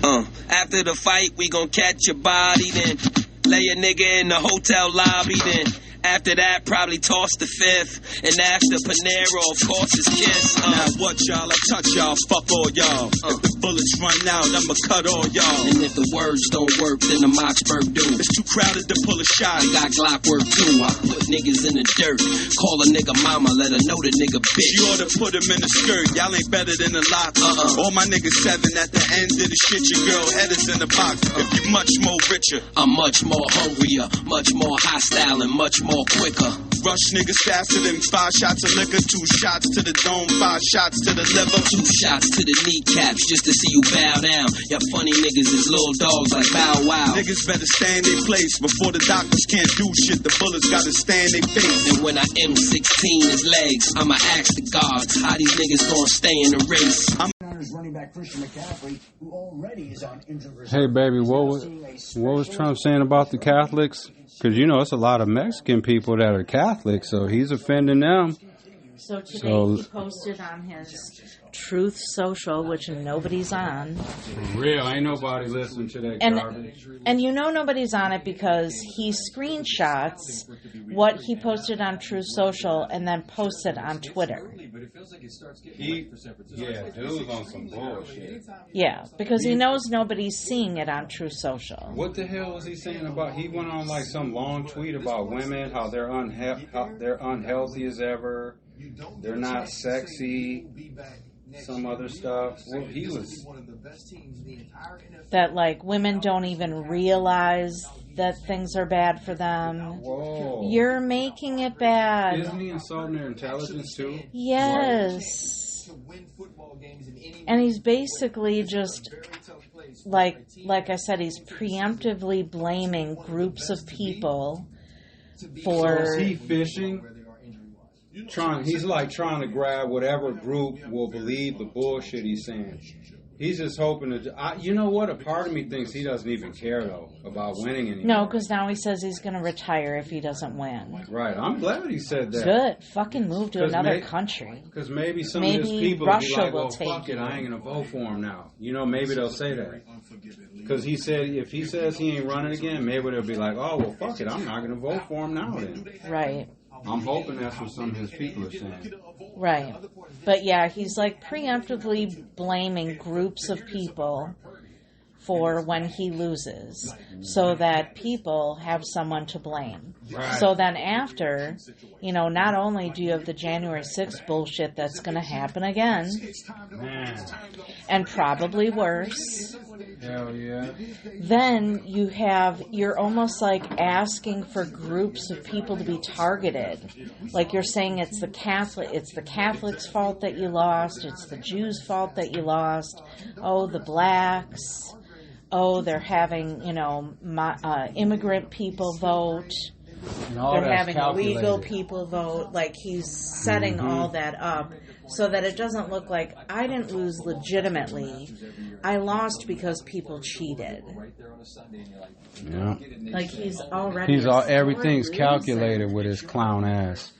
After the fight, we gon' catch your body, then lay a nigga in the hotel lobby, then after that, probably toss the fifth. And after Panero, of course, is Kiss. Now what, y'all? I touch y'all, fuck all y'all. If the bullets run out, I'ma cut all y'all. And if the words don't work, then the Moxburg do. It's too crowded to pull a shot. I got Glock work too. I put niggas in the dirt. Call a nigga mama, let her know the nigga bitch. You oughta put him in a skirt. Y'all ain't better than a lot. All my niggas 7 at the end of the shit. Your girl head is in the box. If you much more richer, I'm much more hungrier, much more hostile, and much more quicker. Rush niggas faster than 5 shots of liquor. 2 shots to the dome, 5 shots to the liver. 2 shots to the kneecaps just to see you bow down. Y'all funny niggas is little dogs like Bow Wow. Niggas better stand in place before the doctors can't do shit. The bullets gotta stand in face. And when I M16 his legs, I'ma ask the gods how these niggas gonna stay in the race. Hey baby, what was Trump saying about the Catholics? Because you know it's a lot of Mexican people that are Catholic, so he's offending them. So today he posted on his Truth Social, which nobody's on. For real, ain't nobody listening to that garbage. And you know nobody's on it because he screenshots what he posted on Truth Social and then posts it on Twitter. Dude's on some bullshit. Yeah, because he knows nobody's seeing it on Truth Social. What the hell was he saying about? He went on like some long tweet about women, how they're unhealthy as ever, they're not sexy, some other stuff. Well, he was that like women don't even realize that things are bad for them. Whoa. You're making it bad. Isn't he insulting their intelligence too? Yes. And he's basically just like I said, he's preemptively blaming groups of people for. So is he fishing? He's like trying to grab whatever group will believe the bullshit he's saying. He's just hoping to. You know what? A part of me thinks he doesn't even care though about winning anymore. No, because now he says he's going to retire if he doesn't win. Right. I'm glad he said that. Good. Fucking move to another country. Because maybe some of his people Russia will be like, "Well, fuck it, I ain't going to vote for him now." You know, maybe they'll say that. Because he said if he says he ain't running again, maybe they'll be like, "Oh, well, fuck it, I'm not going to vote for him now then." Right. I'm hoping that's what some of his people are saying. Right. But yeah, he's like preemptively blaming groups of people for when he loses so that people have someone to blame. Right. So then after, not only do you have the January 6th bullshit that's going to happen again, Man. and probably worse. Hell yeah. Then you're almost like asking for groups of people to be targeted. Like you're saying it's the Catholics' fault that you lost, it's the Jews' fault that you lost, oh, the blacks, oh, they're having, immigrant people vote, they're having illegal people vote. Like he's setting all that up so that it doesn't look like I didn't lose legitimately. I lost because people cheated. Yeah. Like he's everything's calculated with his clown ass.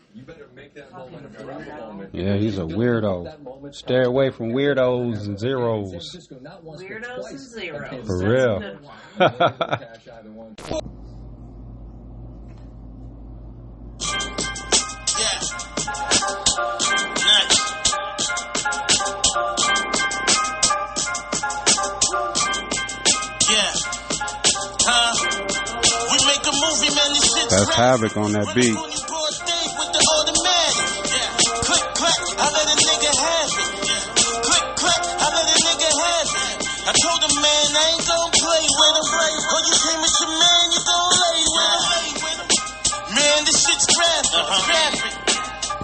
Yeah, he's a weirdo. Stay away from weirdos and zeros. Weirdos and zeros. For real. That's Havoc on that beat. I told him, man, I ain't gon' play with him. Oh, you came with your man, you gon' lay with him. Man, this shit's graphic.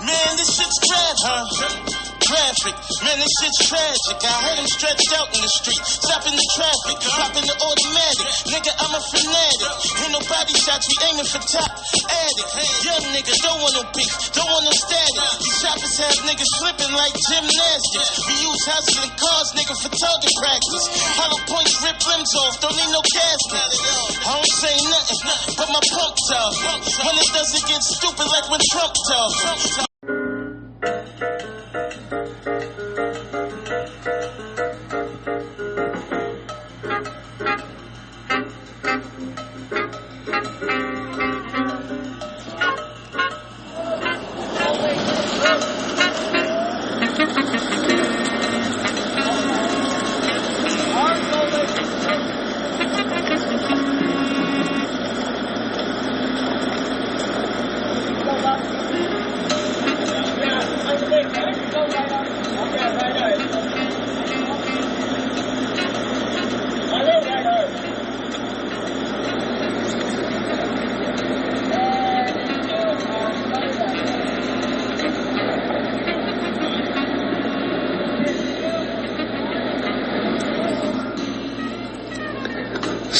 Man, this shit's graphic. Man, this shit's tragic. I heard him stretched out in the street, stopping the traffic, dropping the automatic. Nigga, I'm a fanatic. Ain't no body shots, we aiming for top. Addict. Young nigga, don't want no beef, don't want no static. These choppers have niggas flipping like gymnastics. We use houses and cars, nigga, for target practice. Hollow points, rip limbs off, don't need no casket. I don't say nothing, but my punk talk. When it doesn't get stupid like when Trump talk.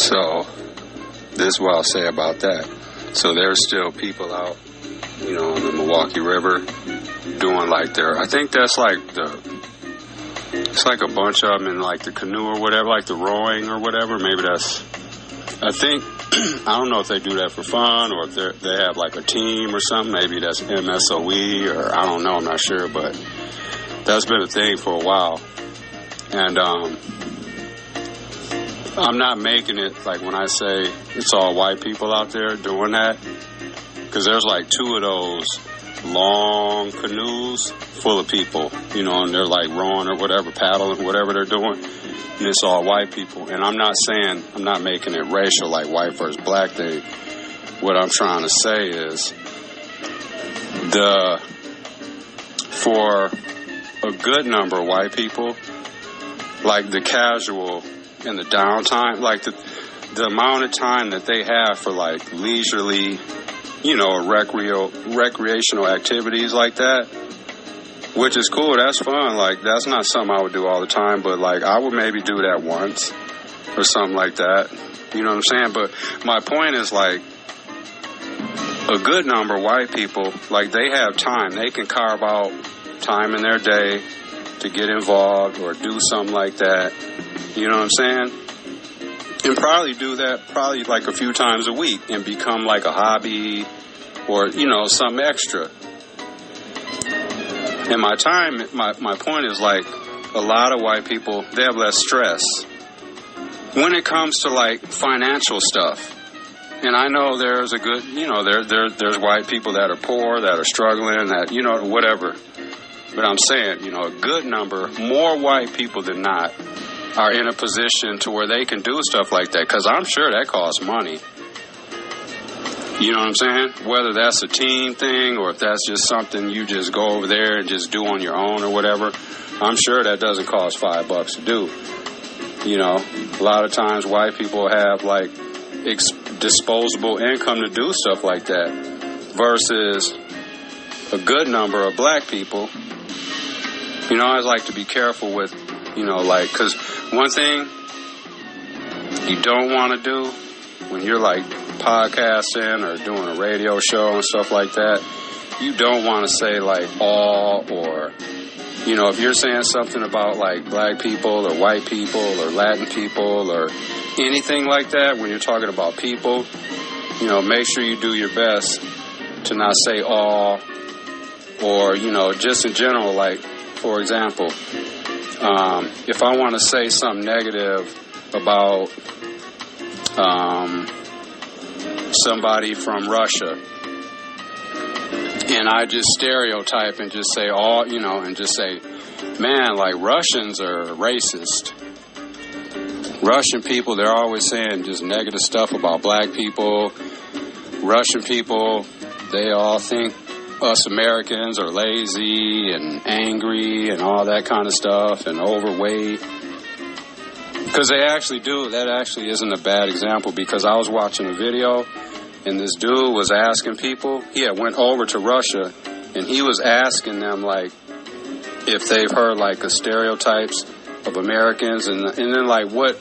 So this is what I'll say about that. So there's still people out, you know, on the Milwaukee River doing like I think that's like it's like a bunch of them in like the canoe or whatever, like the rowing or whatever. Maybe that's, I think, I don't know if they do that for fun or if they have like a team or something. Maybe that's MSOE or I don't know, I'm not sure, but that's been a thing for a while. And I'm not making it like when I say it's all white people out there doing that, because there's like 2 of those long canoes full of people, you know, and they're like rowing or whatever, paddling, whatever they're doing, and it's all white people. And I'm not making it racial like white versus black thing. What I'm trying to say is for a good number of white people, like the casual and the downtime, like the amount of time that they have for like leisurely, you know, recreational activities like that, which is cool, that's fun. Like, that's not something I would do all the time, but like I would maybe do that once or something like that. You know what I'm saying? But my point is, like, a good number of white people, like, they have time. They can carve out time in their day to get involved or do something like that. You know what I'm saying? And probably do that probably like a few times a week and become like a hobby or, you know, something extra. And my point is, like, a lot of white people, they have less stress when it comes to like financial stuff. And I know there's a good, you know, there's white people that are poor, that are struggling, that, you know, whatever. But I'm saying, you know, a good number, more white people than not, are in a position to where they can do stuff like that. Because I'm sure that costs money. You know what I'm saying? Whether that's a team thing or if that's just something you just go over there and just do on your own or whatever, I'm sure that doesn't cost $5 to do. You know, a lot of times white people have like disposable income to do stuff like that versus a good number of black people. You know, I always like to be careful with, you know, like, because one thing you don't want to do when you're like podcasting or doing a radio show and stuff like that, you don't want to say like all, or, you know, if you're saying something about like black people or white people or Latin people or anything like that, when you're talking about people, you know, make sure you do your best to not say all, or, you know, just in general, like, for example, if I want to say something negative about somebody from Russia, and I just stereotype and just say all, you know, and just say, man, like, Russians are racist. Russian people, they're always saying just negative stuff about black people. Russian people, they all think us Americans are lazy and angry and all that kind of stuff and overweight. Because they actually do. That actually isn't a bad example, because I was watching a video and this dude was asking people, he had went over to Russia and he was asking them, like, if they've heard like the stereotypes of Americans and then like what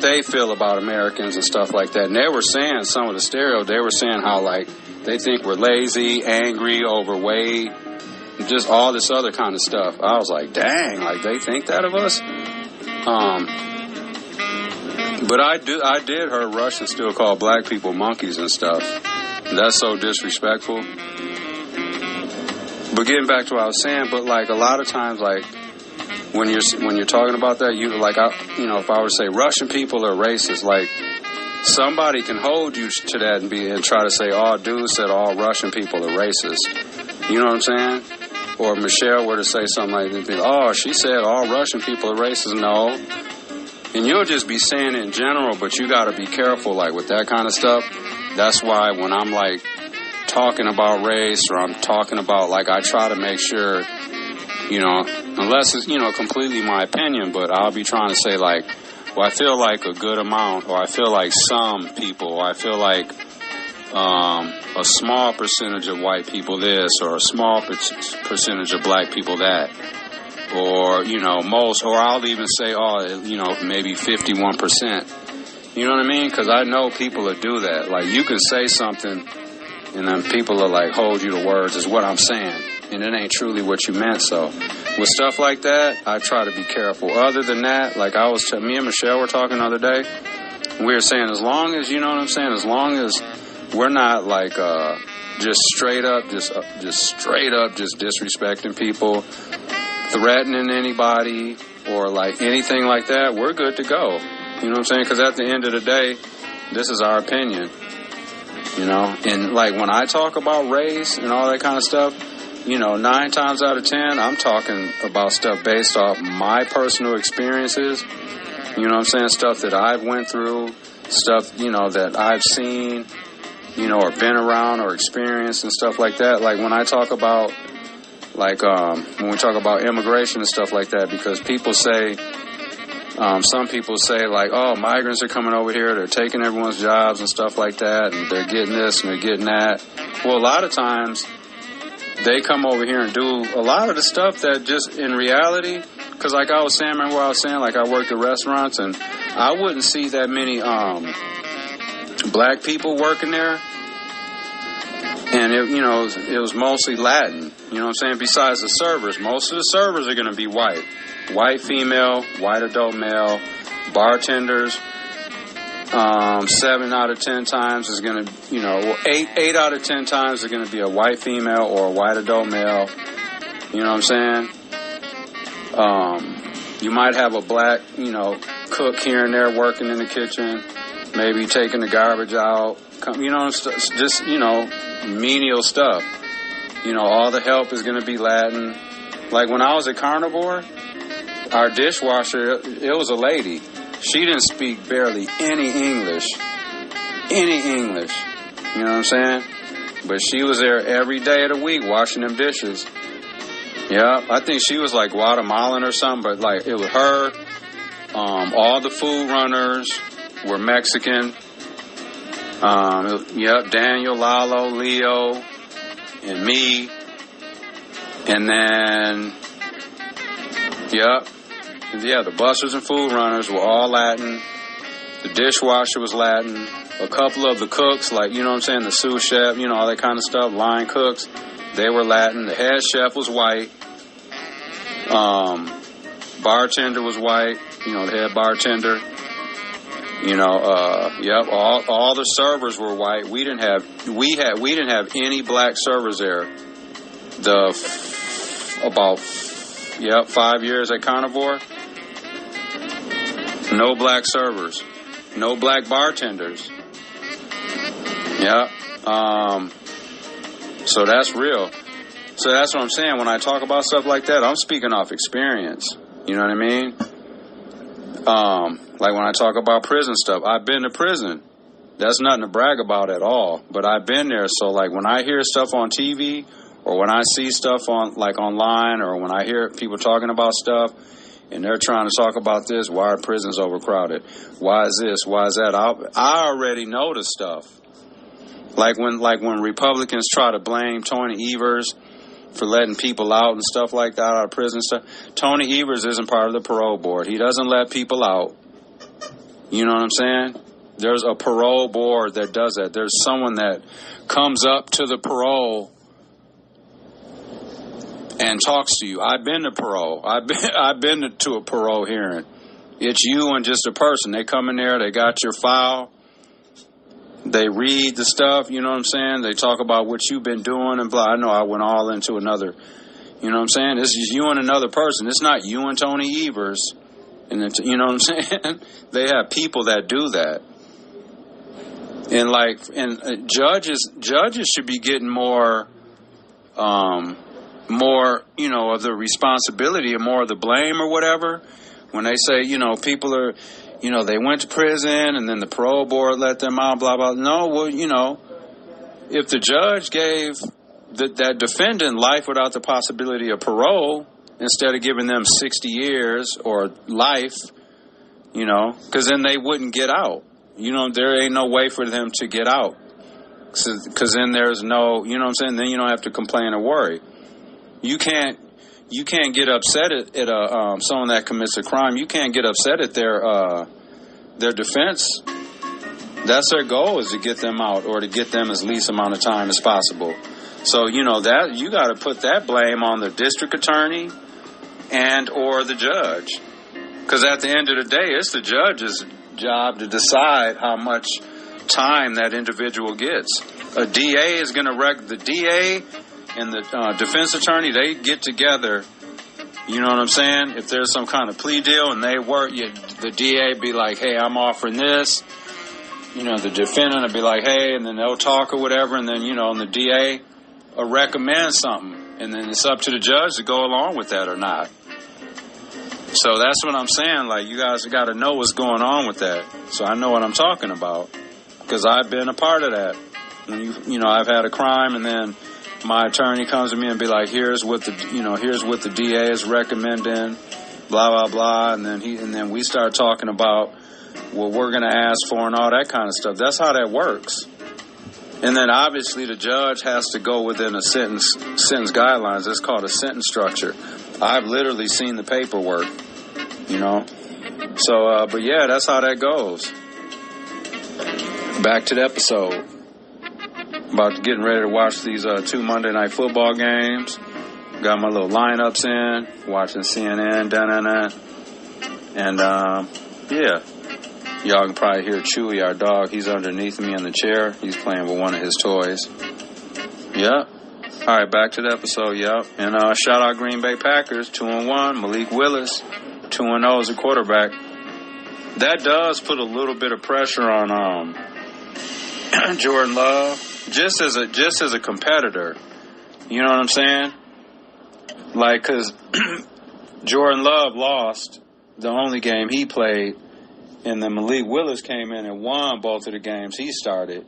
they feel about Americans and stuff like that. And they were saying some of the they were saying how like they think we're lazy, angry, overweight, just all this other kind of stuff. I was like, dang, like they think that of us? But I did hear Russians still call black people monkeys and stuff. That's so disrespectful. But getting back to what I was saying, but like a lot of times, like when you're talking about that, you like, if I were to say Russian people are racist, like somebody can hold you to that and try to say, oh, dude said all Russian people are racist. You know what I'm saying? Or if Michelle were to say something like that, oh, she said all Russian people are racist. No. And you'll just be saying it in general, but you got to be careful, like, with that kind of stuff. That's why when I'm, like, talking about race or I'm talking about, like, I try to make sure, you know, unless it's, you know, completely my opinion, but I'll be trying to say, like, well, I feel like a good amount, or I feel like some people, or I feel like a small percentage of white people this, or a small percentage of black people that. Or, you know, most, or I'll even say, oh, you know, maybe 51%. You know what I mean? Because I know people that do that. Like, you can say something, and then people are like, hold you to words is what I'm saying. And it ain't truly what you meant. So with stuff like that, I try to be careful. Other than that, like me and Michelle were talking the other day. We were saying, as long as, you know what I'm saying, as long as we're not like just straight up disrespecting people, threatening anybody, or like anything like that, we're good to go. You know what I'm saying? Because at the end of the day, this is our opinion. You know, and like when I talk about race and all that kind of stuff, you know, 9 times out of 10, I'm talking about stuff based off my personal experiences. You know what I'm saying? Stuff that I've went through, stuff, you know, that I've seen, you know, or been around or experienced and stuff like that. Like when I talk about, like, when we talk about immigration and stuff like that, because people say, some people say, like, oh, migrants are coming over here, they're taking everyone's jobs and stuff like that, and they're getting this and they're getting that. Well, a lot of times, they come over here and do a lot of the stuff that just in reality, because like I was saying, remember what I was saying, like I worked at restaurants, and I wouldn't see that many black people working there. And, it was mostly Latin, you know what I'm saying? Besides the servers, most of the servers are going to be white. White female, white adult male, bartenders, 7 out of 10 times is going to, 8 out of 10 times is going to be a white female or a white adult male. You know what I'm saying? You might have a black, cook here and there working in the kitchen, maybe taking the garbage out, just, menial stuff. All the help is going to be Latin. Like when I was at Carnivore, our dishwasher, it was a lady. She didn't speak barely any English. You know what I'm saying? But she was there every day of the week washing them dishes. Yeah, I think she was like Guatemalan or something, but like it was her. All the food runners were Mexican. Daniel, Lalo, Leo, and me. And then, the busters and food runners were all Latin. The dishwasher was Latin. A couple of the cooks, like, you know what I'm saying, the sous chef, all that kind of stuff, line cooks, they were Latin. The head chef was white. Bartender was white, the head bartender. All the servers were white. We didn't have any black servers there. About 5 years at Carnivore. No black servers. No black bartenders. Yeah. So that's real. So that's what I'm saying. When I talk about stuff like that, I'm speaking off experience. You know what I mean? Like when I talk about prison stuff, I've been to prison. That's nothing to brag about at all. But I've been there. So like when I hear stuff on TV or when I see stuff on like online or when I hear people talking about stuff, and they're trying to talk about this, why are prisons overcrowded? Why is this? Why is that? I already know the stuff. Like when Republicans try to blame Tony Evers for letting people out and stuff like that out of prison stuff. Tony Evers isn't part of the parole board. He doesn't let people out. You know what I'm saying? There's a parole board that does that. There's someone that comes up to the parole and talks to you. I've been to parole. I've been to a parole hearing. It's you and just a person. They come in there, they got your file, they read the stuff, you know what I'm saying? They talk about what you've been doing and blah. I know I went all into another, you know what I'm saying? This is you and another person. It's not you and Tony Evers. And then, you know what I'm saying? They have people that do that. And judges should be getting more, of the responsibility or more of the blame or whatever. When they say, people are, they went to prison and then the parole board let them out, blah, blah. No, well, if the judge gave that defendant life without the possibility of parole instead of giving them 60 years or life, because then they wouldn't get out. There ain't no way for them to get out. Because then there's no, you know what I'm saying? Then you don't have to complain or worry. You can't get upset at someone that commits a crime. You can't get upset at their defense That's their goal, is to get them out or to get them as least amount of time as possible. So, you know, that you got to put that blame on the district attorney and or the judge. Because at the end of the day, it's the judge's job to decide how much time that individual gets. A DA is going to the DA and the defense attorney, they get together. You know what I'm saying? If there's some kind of plea deal and they work, the DA be like, hey, I'm offering this. You know, the defendant will be like, hey, and then they'll talk or whatever, and then, you know, and the DA will recommend something. And then it's up to the judge to go along with that or not. So that's what I'm saying. Like, you guys got to know what's going on with that. So I know what I'm talking about because I've been a part of that. When you know, I've had a crime, and then my attorney comes to me and be like, here's what the DA is recommending, blah blah blah, and then we start talking about what we're going to ask for and all that kind of stuff. That's how that works. And then obviously the judge has to go within a sentence guidelines. It's called a sentence structure. I've literally seen the paperwork, you know. So, but yeah, that's how that goes. Back to the episode. About getting ready to watch these 2 Monday Night Football games. Got my little lineups in. Watching CNN, and yeah. Y'all can probably hear Chewy, our dog. He's underneath me in the chair. He's playing with one of his toys. Yep. All right, back to the episode. Yep. And shout out Green Bay Packers, 2-1. Malik Willis, 2-0 as a quarterback. That does put a little bit of pressure on Jordan Love, just as a competitor. You know what I'm saying? Like, because Jordan Love lost the only game he played, and then Malik Willis came in and won both of the games he started.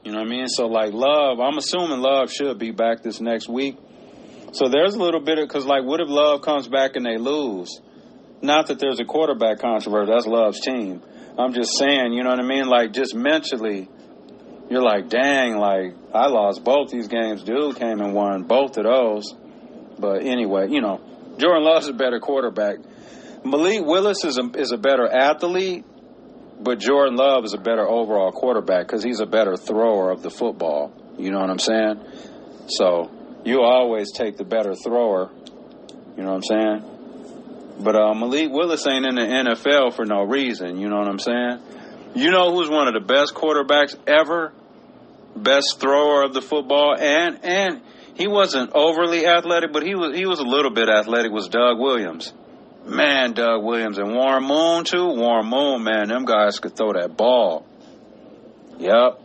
You know what I mean? So, like, Love, I'm assuming Love should be back this next week. So there's a little bit of, because, like, what if Love comes back and they lose? Not that there's a quarterback controversy. That's Love's team. I'm just saying, you know what I mean? Like, just mentally, you're like, dang, like, I lost both these games. Dude came and won both of those. But anyway, you know, Jordan Love's a better quarterback. Malik Willis is a better athlete, but Jordan Love is a better overall quarterback because he's a better thrower of the football. You know what I'm saying? So you always take the better thrower. You know what I'm saying? But Malik Willis ain't in the NFL for no reason. You know what I'm saying? You know who's one of the best quarterbacks ever? Best thrower of the football, and he wasn't overly athletic, but he was a little bit athletic. Was Doug Williams? Man, Doug Williams and Warren Moon too. Warren Moon, man, them guys could throw that ball. Yep.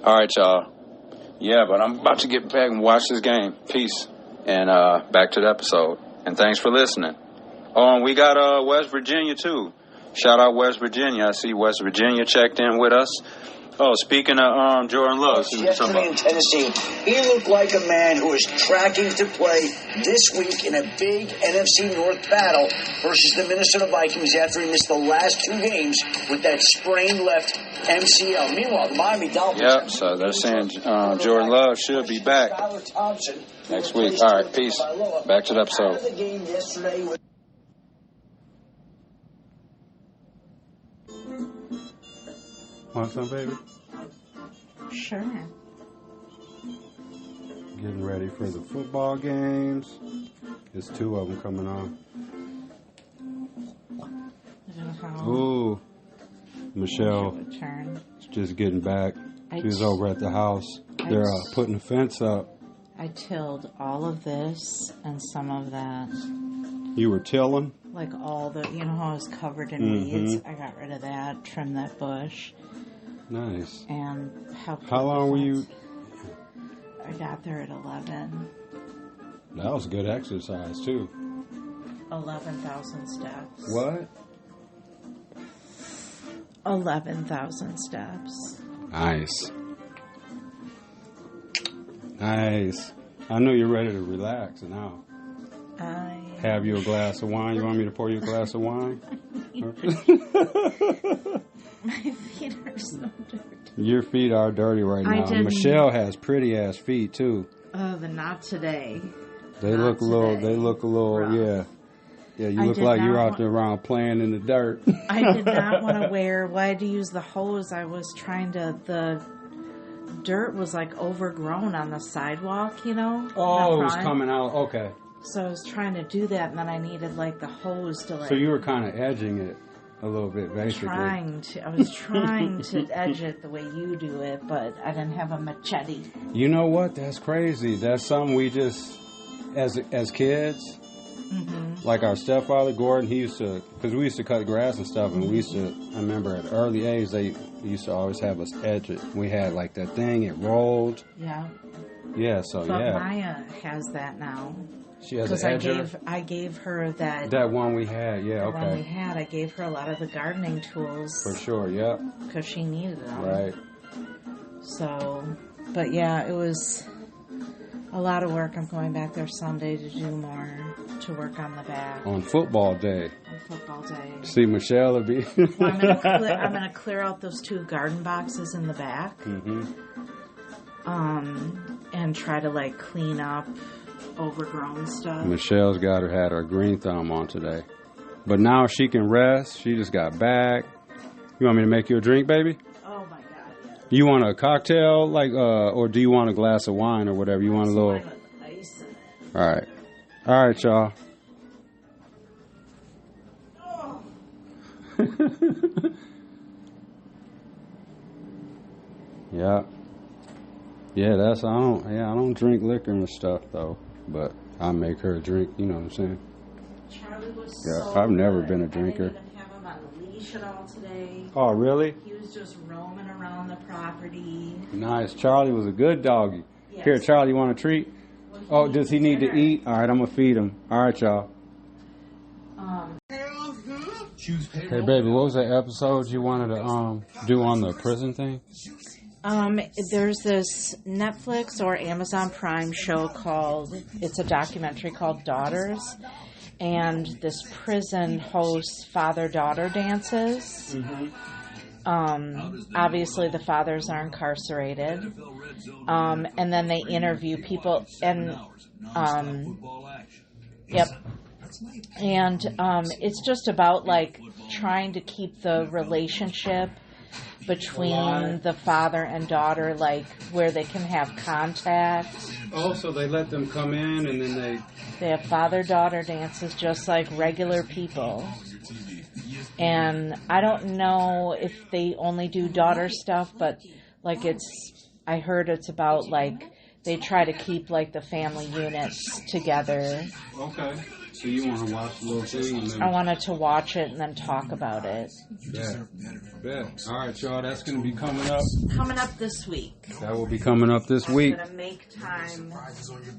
All right, y'all. Yeah, but I'm about to get back and watch this game. Peace, and back to the episode. And thanks for listening. Oh, and we got West Virginia too. Shout out West Virginia. I see West Virginia checked in with us. Oh, speaking of Jordan Love. Yesterday in Tennessee, he looked like a man who is tracking to play this week in a big NFC North battle versus the Minnesota Vikings after he missed the last 2 games with that sprained left MCL. Meanwhile, the Miami Dolphins... Yep, so they're saying Jordan Love should be back next week. All right, peace. Back to the episode. Want some, baby? Sure. Getting ready for the football games. There's 2 of them coming on. Ooh. Michelle is just getting back. She's over at the house. They're putting the fence up. I tilled all of this and some of that. You were tilling? Like all the, you know how it was covered in weeds? I got rid of that, trimmed that bush. Nice. And how long were you? I got there at 11. That was good exercise, too. 11,000 steps. What? 11,000 steps. Nice. Nice. I know you're ready to relax now. Have you a glass of wine? You want me to pour you a glass of wine? My feet are so dirty. Your feet are dirty right now. Michelle has pretty ass feet too. Oh, but not today. They look a little rough. Yeah. Yeah, you look like you're out there around playing in the dirt. I did not want to wear. Well, I had to use the hose. I was trying to. The dirt was like overgrown on the sidewalk, you know. Oh, it was coming out. Okay. So I was trying to do that, and then I needed like the hose to like. So you were kind of edging it a little bit, basically. I was trying to edge it the way you do it, but I didn't have a machete. You know what? That's crazy. That's something we just, as kids. Mm-hmm. Like our stepfather, Gordon, he used to, because we used to cut grass and stuff, and we used to, I remember at early age, they used to always have us edge it. We had like that thing, it rolled. Yeah. Yeah, so but yeah. Maya has that now. She has an edger? Because I gave her that. That one we had, yeah, okay. The one we had, I gave her a lot of the gardening tools. For sure, yeah. Because she needed them. Right. So, but yeah, it was a lot of work. I'm going back there Sunday to do more, to work on the back. On football day. On football day. See, Michelle will be... Well, I'm gonna clear out those 2 garden boxes in the back. Mm-hmm. And try to, like, clean up overgrown stuff. Michelle's had her green thumb on today. But now she can rest. She just got back. You want me to make you a drink, baby? Oh, my God, yeah. You want a cocktail, like, or do you want a glass of wine or whatever? You want a little... Ice in it. All right. All right, y'all. Oh. Yeah. Yeah, I don't drink liquor and stuff, though. But I make her a drink, you know what I'm saying? Charlie was I've never been a drinker. I didn't even have him on the leash at all today. Oh, really? He was just roaming around the property. Nice. Charlie was a good doggy. Yes. Here, Charlie, you want a treat? Oh, does he need to eat? All right, I'm going to feed him. All right, y'all. Hey, baby, what was that episode you wanted to do on the prison thing? There's this Netflix or Amazon Prime show it's a documentary called Daughters, and this prison hosts father-daughter dances. Mm-hmm. Obviously the fathers are incarcerated, and then they interview people, and yep, and it's just about like trying to keep the relationship between the father and daughter, like where they can have contact. Oh, so they let them come in and then they have father-daughter dances just like regular people. And I don't know if they only do daughter stuff, but like I heard it's about like they try to keep like the family units together. Okay. So you want to watch the little thing? And then... I wanted to watch it and then talk about it. Yeah. All right, y'all. That's going to be coming up. Coming up this week. That will be coming up this week. I'm going to make time.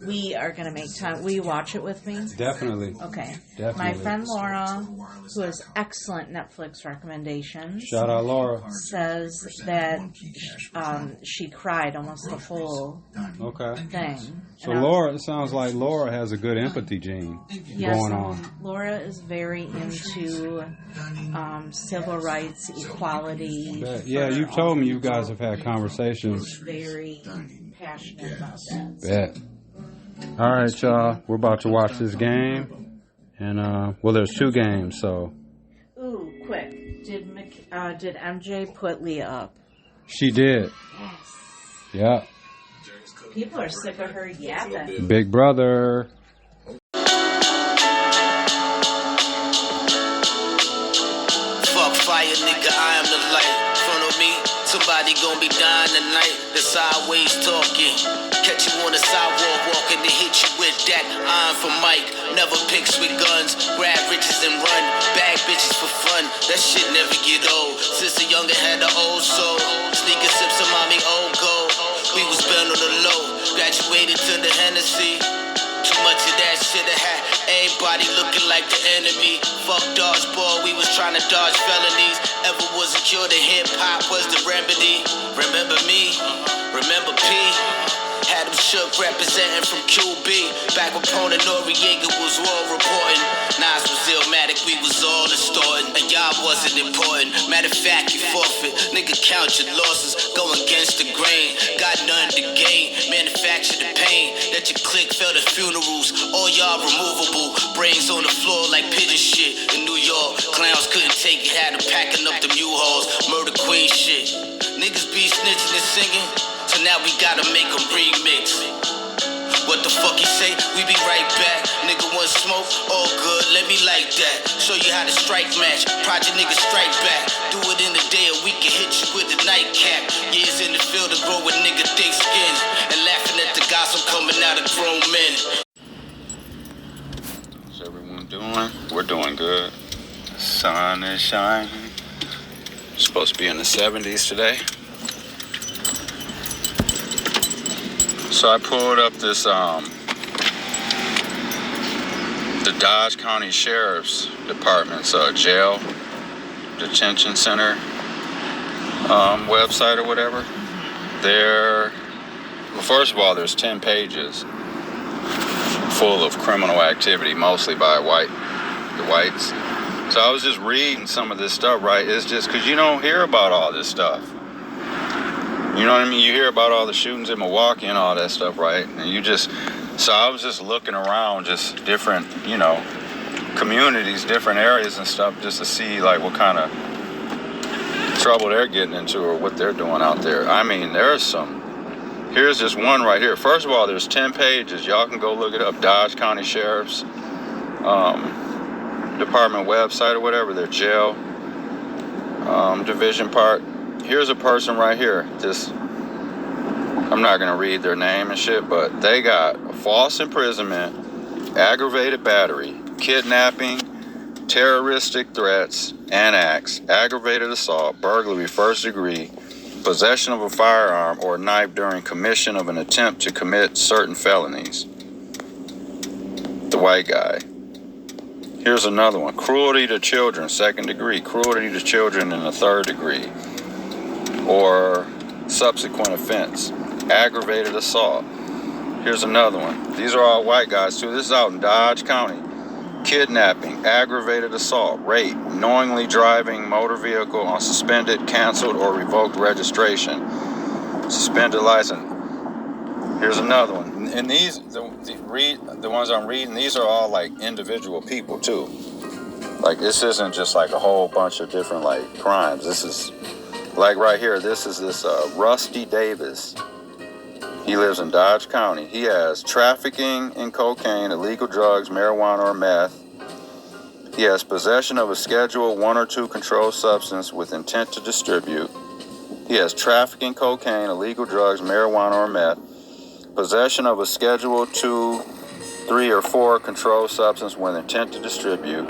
We are going to make time. Will you watch it with me? Definitely. Okay. Definitely. My friend Laura, who has excellent Netflix recommendations. Shout out, Laura. Says that she cried almost the whole thing. So Laura, it sounds like Laura has a good empathy gene going on. Laura is very into civil rights, equality. Yeah, you told me you guys have had conversations. Very passionate about that. Bet. All right, y'all. We're about to watch this game. And, there's 2 games, so. Ooh, quick. Did MJ put Leah up? She did. Yes. Yeah. People are sick of her yapping. Big brother. Fuck fire, nigga, I am the light. Front of me, somebody gon' be dying tonight. The sideways talking. Catch you on the sidewalk, walking to hit you with that iron for Mike. Never picks with guns, grab riches and run. Bag bitches for fun, that shit never get old. Sister Younger had the old soul. Sneaker sips of mommy old gold. We was bent on the low, graduated to the Hennessy. Too much of that shit I had everybody looking like the enemy. Fuck dodgeball, we was trying to dodge felonies. Ever wasn't cured, the hip-hop was the remedy. Remember me? Remember P? Had them shook representing from QB. Back when Pona Noriega was war reporting. Nas was illmatic, we was all distorting. And y'all wasn't important. Matter of fact, you forfeit. Nigga, count your losses. Go against the grain. Got nothing to gain. Manufacture the pain. that your clique fell to funerals. All y'all removable, brains on the floor like pigeon shit. In New York, clowns couldn't take it, had them packing up them U-Hauls. Murder Queen shit. Niggas be snitching and singing, so now we gotta make them remix. What the fuck he say? We be right back. Nigga want smoke? All good, let me like that. Show you how to strike match. Project nigga strike back. Do it in a day or we can hit you with the nightcap. Years in the field to grow with nigga thick skin. And laughing at the gossip coming out of grown men. How's everyone doing? We're doing good. Sun is shining. It's supposed to be in the 70s today. So I pulled up this, the Dodge County Sheriff's Department's jail detention center website or whatever. Well, first of all, there's 10 pages full of criminal activity, mostly by the whites. So I was just reading some of this stuff, right? It's just because you don't hear about all this stuff. You know what I mean? You hear about all the shootings in Milwaukee and all that stuff, right? And so I was just looking around, just different, communities, different areas and stuff, just to see, like, what kind of trouble they're getting into or what they're doing out there. I mean, here's just one right here. First of all, there's 10 pages. Y'all can go look it up. Dodge County Sheriff's Department website or whatever, their jail division part. Here's a person right here. I'm not going to read their name and shit, but they got false imprisonment, aggravated battery, kidnapping, terroristic threats and acts, aggravated assault, burglary first degree, possession of a firearm or knife during commission of an attempt to commit certain felonies. The white guy. Here's another one. Cruelty to children, second degree. Cruelty to children in the third degree. Or subsequent offense. Aggravated assault. Here's another one. These are all white guys too. This is out in Dodge County. Kidnapping, aggravated assault, rape, knowingly driving motor vehicle on suspended, canceled, or revoked registration. Suspended license. Here's another one. And these, the ones I'm reading, these are all like individual people too. Like this isn't just like a whole bunch of different like crimes. This is like right here. This is Rusty Davis. He lives in Dodge County. He has trafficking in cocaine, illegal drugs, marijuana, or meth. He has possession of a Schedule 1 or 2 controlled substance with intent to distribute. He has trafficking cocaine, illegal drugs, marijuana, or meth. Possession of a Schedule 2, 3, or 4 controlled substance with intent to distribute.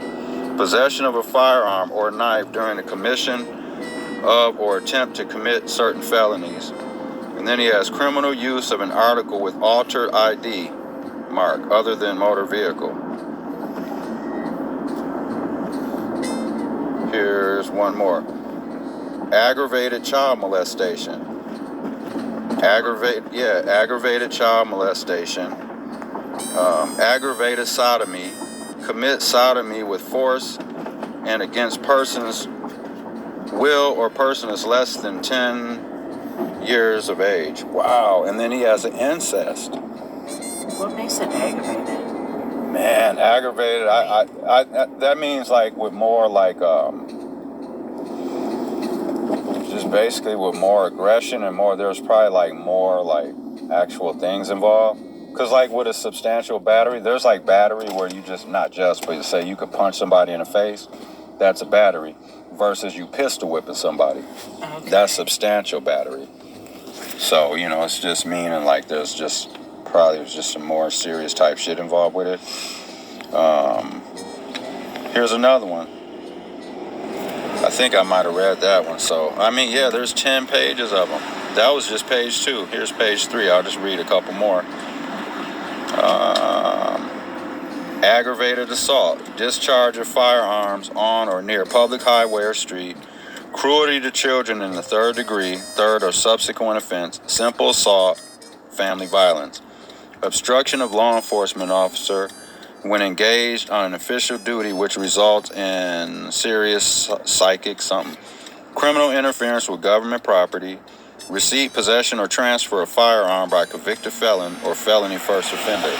Possession of a firearm or knife during the commission of or attempt to commit certain felonies. And then he has criminal use of an article with altered ID mark other than motor vehicle. Here's one more. Aggravated child molestation. Aggravated child molestation. Aggravated sodomy. Commit sodomy with force and against persons will or person is less than 10 years of age. Wow. And then he has an incest. What makes it aggravated? Man, aggravated. I that means like with more like just basically with more aggression and more. There's probably like more like actual things involved. Cause like with a substantial battery, there's like battery where you but say you could punch somebody in the face. That's a battery. Versus you pistol whipping somebody. Okay. That's substantial battery. So, it's just meaning like there's just some more serious type shit involved with it. Here's another one. I think I might have read that one. So, there's 10 pages of them. That was just page 2. Here's page 3. I'll just read a couple more. Aggravated assault, discharge of firearms on or near public highway or street, cruelty to children in the third degree, third or subsequent offense, simple assault, family violence, obstruction of law enforcement officer when engaged on an official duty which results in serious psychic something, criminal interference with government property, receipt, possession, or transfer of firearm by convicted felon or felony first offender.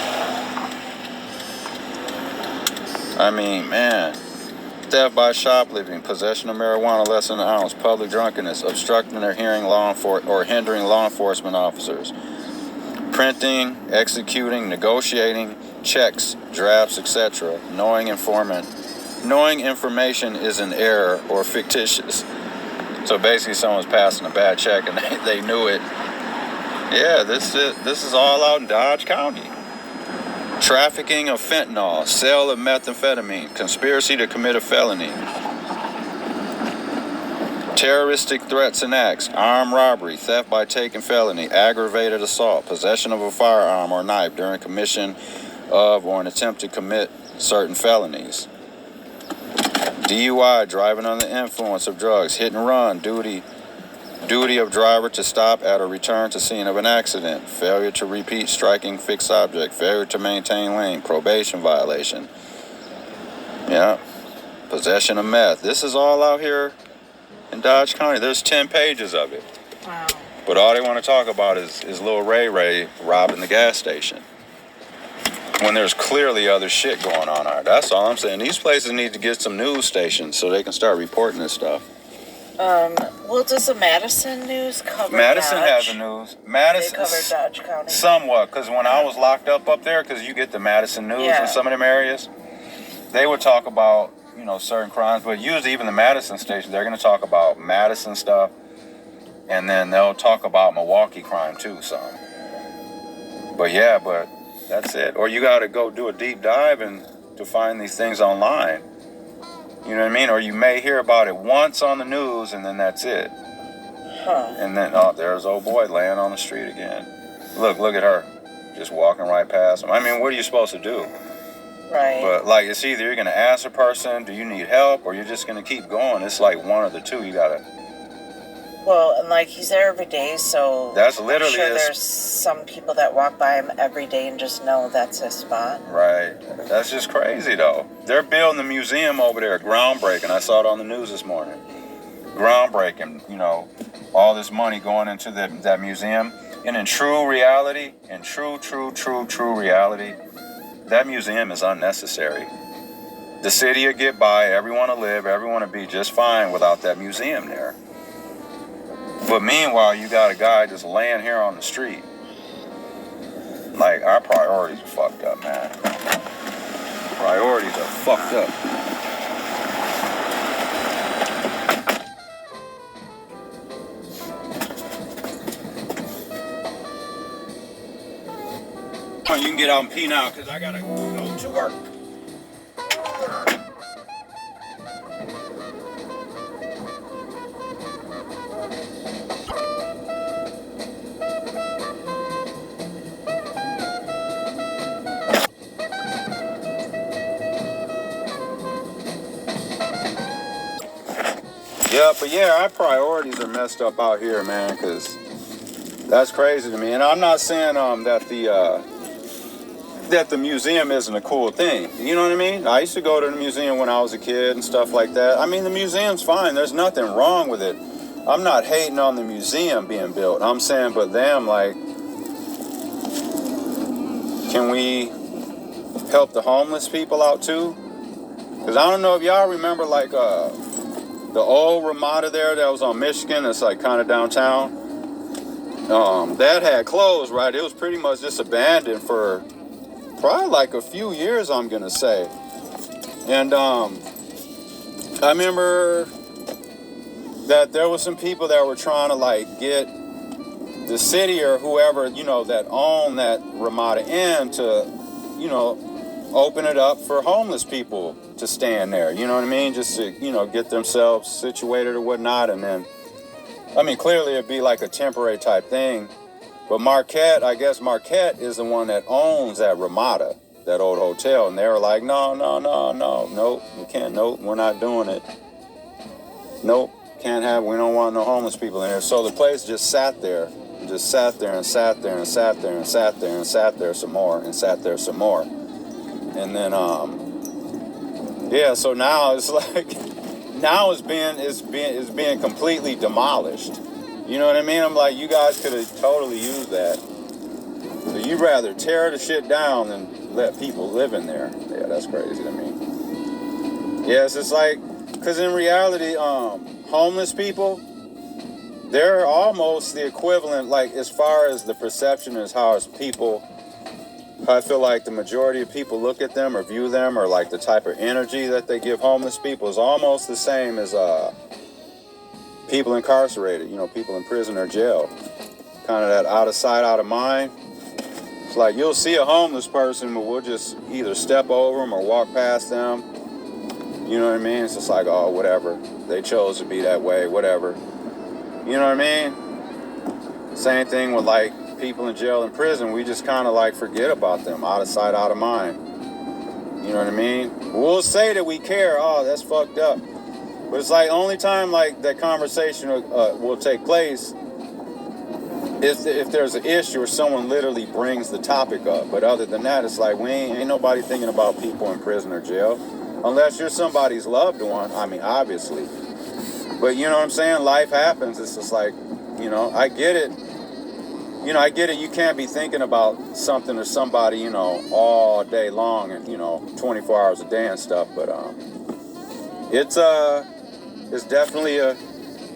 I mean, man. Theft by shoplifting, possession of marijuana less than an ounce, public drunkenness, obstructing or hindering law enforcement officers, printing, executing, negotiating, checks, drafts, etc. Knowing information is an error or fictitious. So basically someone's passing a bad check and they knew it. Yeah, this is all out in Dodge County. Trafficking of fentanyl, sale of methamphetamine, conspiracy to commit a felony, terroristic threats and acts, armed robbery, theft by taking felony, aggravated assault, possession of a firearm or knife during commission of or an attempt to commit certain felonies, DUI, driving under the influence of drugs, hit and run, duty of driver to stop at or return to scene of an accident, failure to repeat striking fixed object, failure to maintain lane, probation violation. Yeah, possession of meth. This is all out here in Dodge County. There's 10 pages of it. Wow. But all they want to talk about is little Ray robbing the gas station. When there's clearly other shit going on there. That's all I'm saying. These places need to get some news stations so they can start reporting this stuff. Well, does the Madison news cover Madison Dodge? has the news. Madison, They cover Dodge County? somewhat, because when I was locked up there, because you get the Madison news in some of them areas, they would talk about, certain crimes, but usually even the Madison station, they're going to talk about Madison stuff, and then they'll talk about Milwaukee crime too, some. But that's it. Or you got to go do a deep dive and to find these things online. You know what I mean? Or you may hear about it once on the news, and then that's it. Huh. And then, there's old boy laying on the street again. Look at her. Just walking right past him. I mean, what are you supposed to do? Right. But, it's either you're going to ask a person, do you need help, or you're just going to keep going. It's like one of the two. You got to... Well, and he's there every day, so that's literally I'm sure there's some people that walk by him every day and just know that's his spot. Right. That's just crazy, though. They're building the museum over there, groundbreaking. I saw it on the news this morning. Groundbreaking, all this money going into that museum. And in true reality, true reality, that museum is unnecessary. The city will get by, everyone will live, everyone will be just fine without that museum there. But meanwhile, you got a guy just laying here on the street. Our priorities are fucked up, man. Priorities are fucked up. You can get out and pee now, because I got to go to work. Yeah, but our priorities are messed up out here, man, because that's crazy to me. And I'm not saying that the museum isn't a cool thing. You know what I mean? I used to go to the museum when I was a kid and stuff like that. I mean, the museum's fine. There's nothing wrong with it. I'm not hating on the museum being built. I'm saying, but them, can we help the homeless people out too? Because I don't know if y'all remember, the old Ramada there that was on Michigan, it's kind of downtown. That had closed, right? It was pretty much just abandoned for probably a few years, I'm gonna say. And I remember that there was some people that were trying to get the city or whoever, that owned that Ramada Inn to, open it up for homeless people to stand there, you know what I mean? Just to, get themselves situated or whatnot. And then, clearly it'd be a temporary type thing. But Marquette is the one that owns that Ramada, that old hotel. And they were like, no, we can't, we're not doing it. Nope, we don't want no homeless people in here. So the place just sat there and sat there some more. And then, so now it's being completely demolished. You know what I mean? I'm like, you guys could have totally used that. So you'd rather tear the shit down than let people live in there. Yeah, that's crazy to me. Yeah, it's just like, because in reality, homeless people, they're almost the equivalent, like, as far as the perception as how as people, I feel like the majority of people look at them or view them, or like the type of energy that they give homeless people is almost the same as people incarcerated, you know, people in prison or jail. Kind of that out of sight, out of mind. It's like you'll see a homeless person, but we'll just either step over them or walk past them. You know what I mean? It's just like, oh, whatever. They chose to be that way, whatever. You know what I mean? Same thing with like people in jail and prison. We just kind of like forget about them, out of sight, out of mind. You know what I mean? We'll say that we care. Oh, that's fucked up. But it's like only time like that conversation will take place is if there's an issue or someone literally brings the topic up. But other than that, it's like we ain't nobody thinking about people in prison or jail. Unless you're somebody's loved one. I mean, obviously. But you know what I'm saying? Life happens. It's just like, you know, I get it. You know, I get it. You can't be thinking about something or somebody, you know, all day long and, you know, 24 hours a day and stuff. But it's definitely a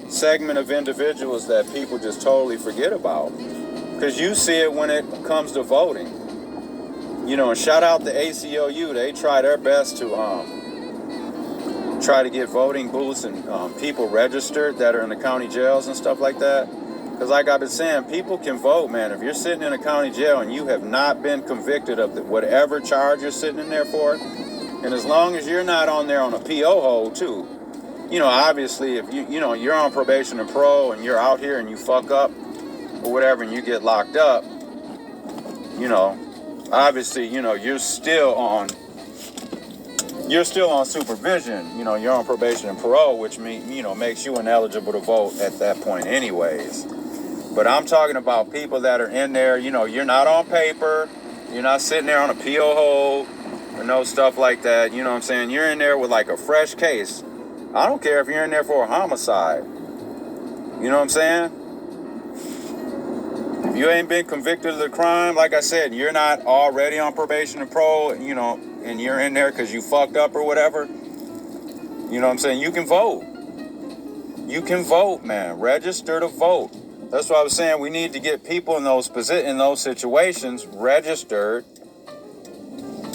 segment of individuals that people just totally forget about. Because you see it when it comes to voting. You know, and shout out to ACLU. They try their best to try to get voting booths and people registered that are in the county jails and stuff like that. Because like I've been saying, people can vote, man. If you're sitting in a county jail and you have not been convicted of whatever charge you're sitting in there for, and as long as you're not on there on a PO hold too, you know, obviously if you know, you're on probation and parole and you're out here and you fuck up or whatever and you get locked up, you know, obviously, you know, you're still on supervision. You know, you're on probation and parole, which makes you ineligible to vote at that point anyways. But I'm talking about people that are in there, you know, you're not on paper, you're not sitting there on a PO hold or no stuff like that. You know what I'm saying? You're in there with like a fresh case. I don't care if you're in there for a homicide. You know what I'm saying? If you ain't been convicted of the crime, like I said, you're not already on probation and parole, you know, and you're in there because you fucked up or whatever, you know what I'm saying? You can vote. You can vote, man. Register to vote. That's what I was saying. We need to get people in those situations registered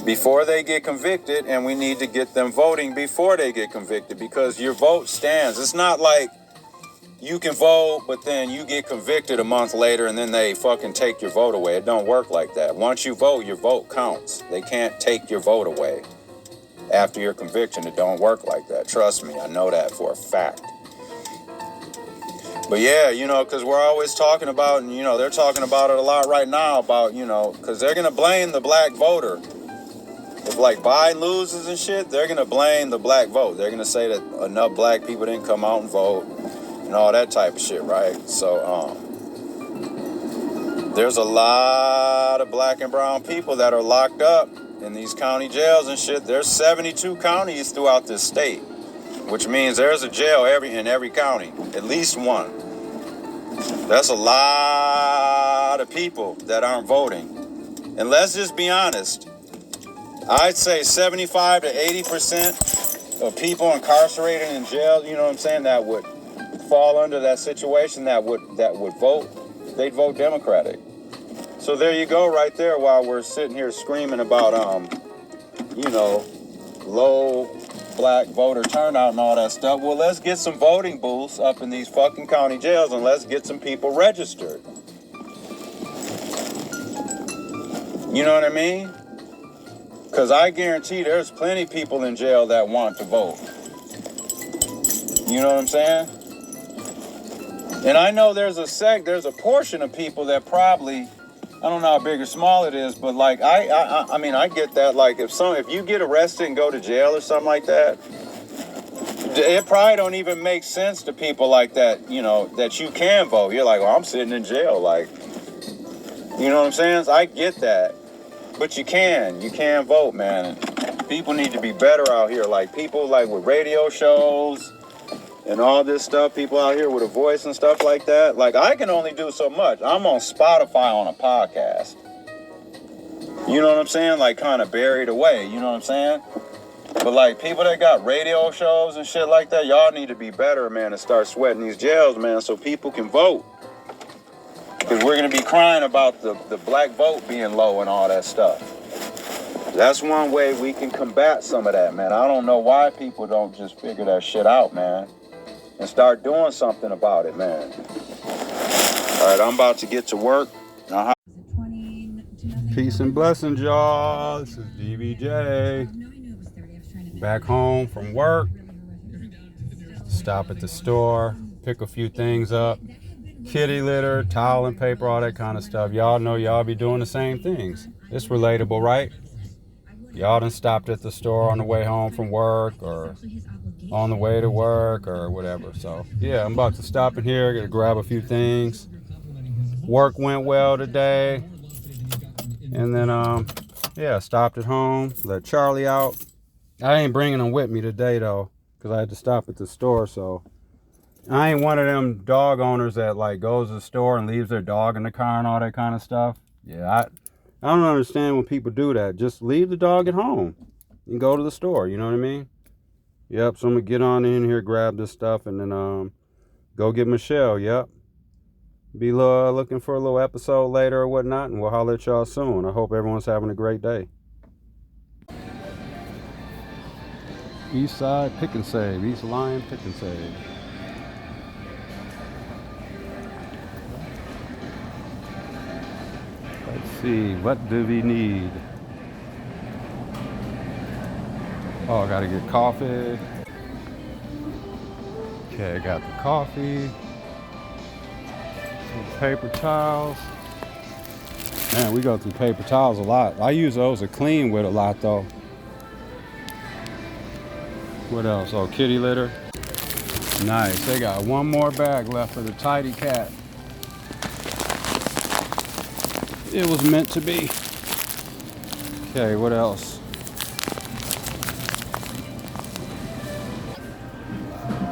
before they get convicted, and we need to get them voting before they get convicted because your vote stands. It's not like you can vote, but then you get convicted a month later and then they fucking take your vote away. It don't work like that. Once you vote, your vote counts. They can't take your vote away after your conviction. It don't work like that. Trust me, I know that for a fact. But yeah, you know, because we're always talking about, and you know, they're talking about it a lot right now about, you know, because they're going to blame the black voter. If like Biden loses and shit, they're going to blame the black vote. They're going to say that enough black people didn't come out and vote and all that type of shit, right? So there's a lot of black and brown people that are locked up in these county jails and shit. There's 72 counties throughout this state, which means there's a jail in every county, at least one. That's a lot of people that aren't voting. And let's just be honest. I'd say 75 to 80% of people incarcerated in jail, you know what I'm saying, that would fall under that situation, that would vote, they'd vote Democratic. So there you go right there while we're sitting here screaming about, you know, low black voter turnout and all that stuff. Well, let's get some voting booths up in these fucking county jails and let's get some people registered. You know what I mean? Because I guarantee there's plenty of people in jail that want to vote. You know what I'm saying? And I know there's a portion of people that probably, I don't know how big or small it is, but like I mean I get that. Like if you get arrested and go to jail or something like that, it probably don't even make sense to people like that, you know, that you can vote. You're like, well, I'm sitting in jail, like, you know what I'm saying? So I get that. But you can vote, man. People need to be better out here. Like people like with radio shows, and all this stuff, people out here with a voice and stuff like that. Like, I can only do so much. I'm on Spotify on a podcast. You know what I'm saying? Like, kind of buried away, you know what I'm saying? But, like, people that got radio shows and shit like that, y'all need to be better, man, and start sweating these jails, man, so people can vote. Because we're going to be crying about the black vote being low and all that stuff. That's one way we can combat some of that, man. I don't know why people don't just figure that shit out, man, and start doing something about it, man. All right, I'm about to get to work. Peace and blessings, y'all. This is DVJ. Back home from work. Stop at the store, pick a few things up. Kitty litter, towel and paper, all that kind of stuff. Y'all know y'all be doing the same things. It's relatable, right? Y'all done stopped at the store on the way home from work or on the way to work or whatever. So, yeah, I'm about to stop in here, gonna grab a few things. Work went well today. And then, yeah, stopped at home, let Charlie out. I ain't bringing him with me today, though, because I had to stop at the store, so. I ain't one of them dog owners that, like, goes to the store and leaves their dog in the car and all that kind of stuff. Yeah, I don't understand when people do that. Just leave the dog at home and go to the store, you know what I mean? Yep, so I'm going to get on in here, grab this stuff, and then go get Michelle, yep. Be looking for a little episode later or whatnot, and we'll holler at y'all soon. I hope everyone's having a great day. East Side Pick and Save, East Lion Pick and Save. Let's see, what do we need? Oh, I gotta get coffee. Okay, I got the coffee. Some paper towels. Man, we go through paper towels a lot. I use those to clean with a lot though. What else? Oh, kitty litter. Nice, they got one more bag left for the tidy cat. It was meant to be. Okay, what else?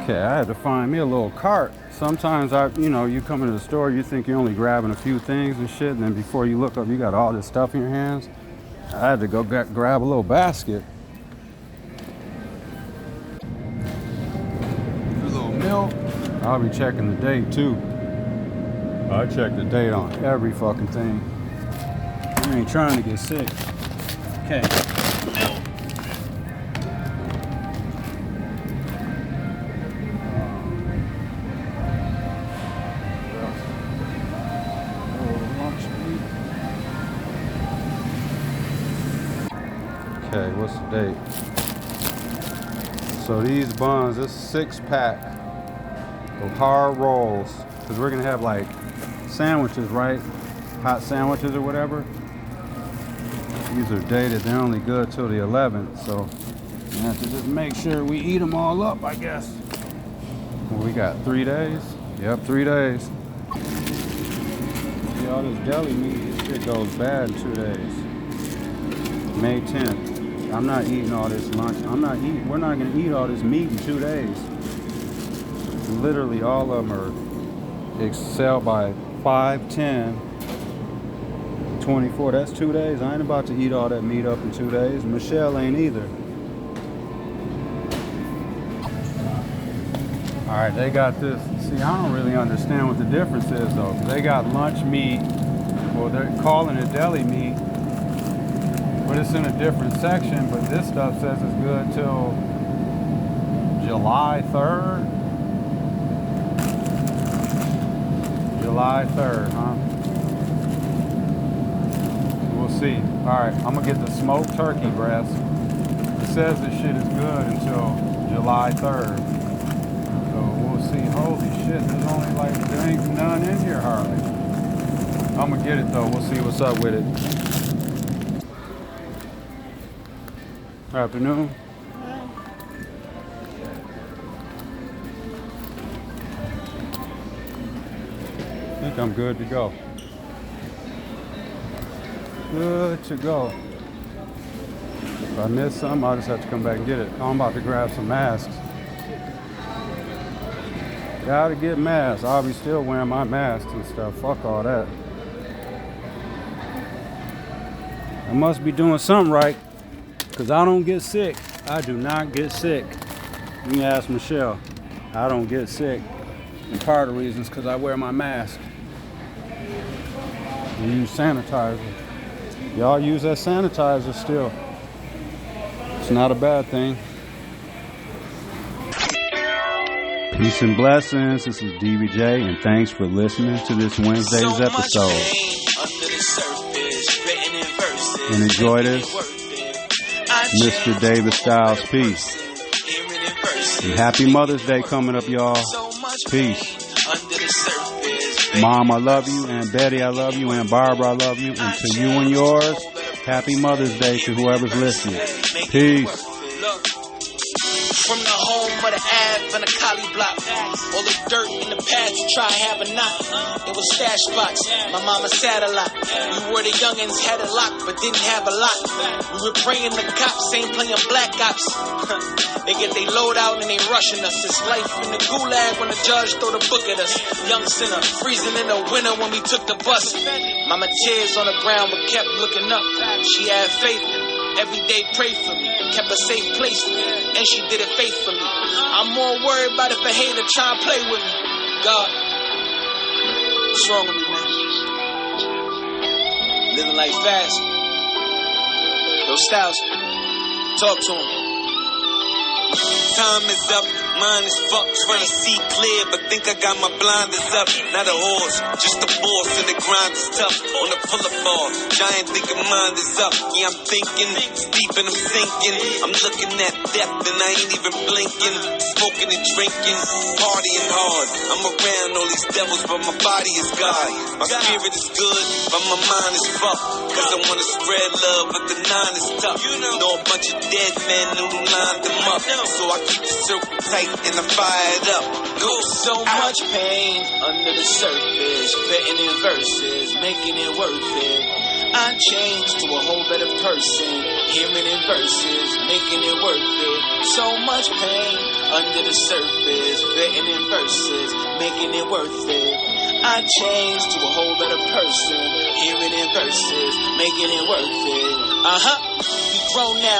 Okay, I had to find me a little cart. Sometimes you come into the store, you think you're only grabbing a few things and shit, and then before you look up, you got all this stuff in your hands. I had to go grab a little basket. A little milk. I'll be checking the date too. I check the date on every fucking thing. I ain't trying to get sick. Okay. Okay, what's the date? So these buns, this 6-pack of hard rolls, because we're gonna have like sandwiches, right? Hot sandwiches or whatever. These are dated, they're only good till the 11th, so we have to just make sure we eat them all up, I guess. Well, we got 3 days? Yep, 3 days. See, all this deli meat, this shit goes bad in 2 days. May 10th. I'm not eating all this lunch. We're not gonna eat all this meat in 2 days. Literally all of them are sell by 5, 10, 24. That's 2 days. I ain't about to eat all that meat up in 2 days. Michelle ain't either. All right, they got this. See, I don't really understand what the difference is though. They got lunch meat, well, they're calling it deli meat, but it's in a different section. But this stuff says it's good till July 3rd. July 3rd, huh? We'll see. All right, I'm gonna get the smoked turkey breast. It says this shit is good until July 3rd. So we'll see. Holy shit, there's only there ain't none in here hardly. I'm gonna get it though. We'll see what's up with it. Afternoon. I think I'm good to go. Good to go. If I miss some, I'll just have to come back and get it. I'm about to grab some masks. Gotta get masks. I'll be still wearing my mask and stuff. Fuck all that. I must be doing something right, because I don't get sick. I do not get sick. You can ask Michelle. I don't get sick. And part of the reason is because I wear my mask. I use sanitizer. Y'all use that sanitizer still. It's not a bad thing. Peace and blessings. This is DVJ, and thanks for listening to this Wednesday's episode. And enjoy this. Mr. David Styles, peace. And happy Mother's Day coming up, y'all. Peace. Mom, I love you, and Betty, I love you, and Barbara, I love you, and to you and yours, happy Mother's Day to whoever's listening. Peace. From the home of the Ave and the Collie block, all the dirt in the path to try have a knot. It was stash spots, my mama sat a lot. We were the youngins, had a lock, but didn't have a lot. We were praying the cops ain't playing black ops. They get they load out and they rushing us. It's life in the gulag when the judge throw the book at us. Young sinner, freezing in the winter when we took the bus. Mama tears on the ground but kept looking up. She had faith. Every day prayed for me, kept a safe place for me, and she did it faithfully. I'm more worried about if a hater try and play with me. God, what's wrong with me, man? Living life fast. Those Styles, talk to him. Time is up, mine is fucked, trying to see clear, but think I got my blinders up. Not a horse, just a boss, and the grind is tough. On the pull-up bar, giant thinking mind is up. Yeah, I'm thinking, it's deep and I'm sinking. I'm looking at death and I ain't even blinking. Smoking and drinking, partying hard. I'm around all these devils, but my body is God. My spirit is good, but my mind is fucked. Cause I wanna spread love, but the nine is tough. Know a bunch of dead men who lined them up. So I keep the circle tight and I fire it up. Go. So much pain under the surface, fitting in verses, making it worth it. I changed to a whole better person, hearing in verses, making it worth it. So much pain under the surface, fitting in verses, making it worth it. I changed to a whole better person, hearing in verses, making it worth it. We grown now,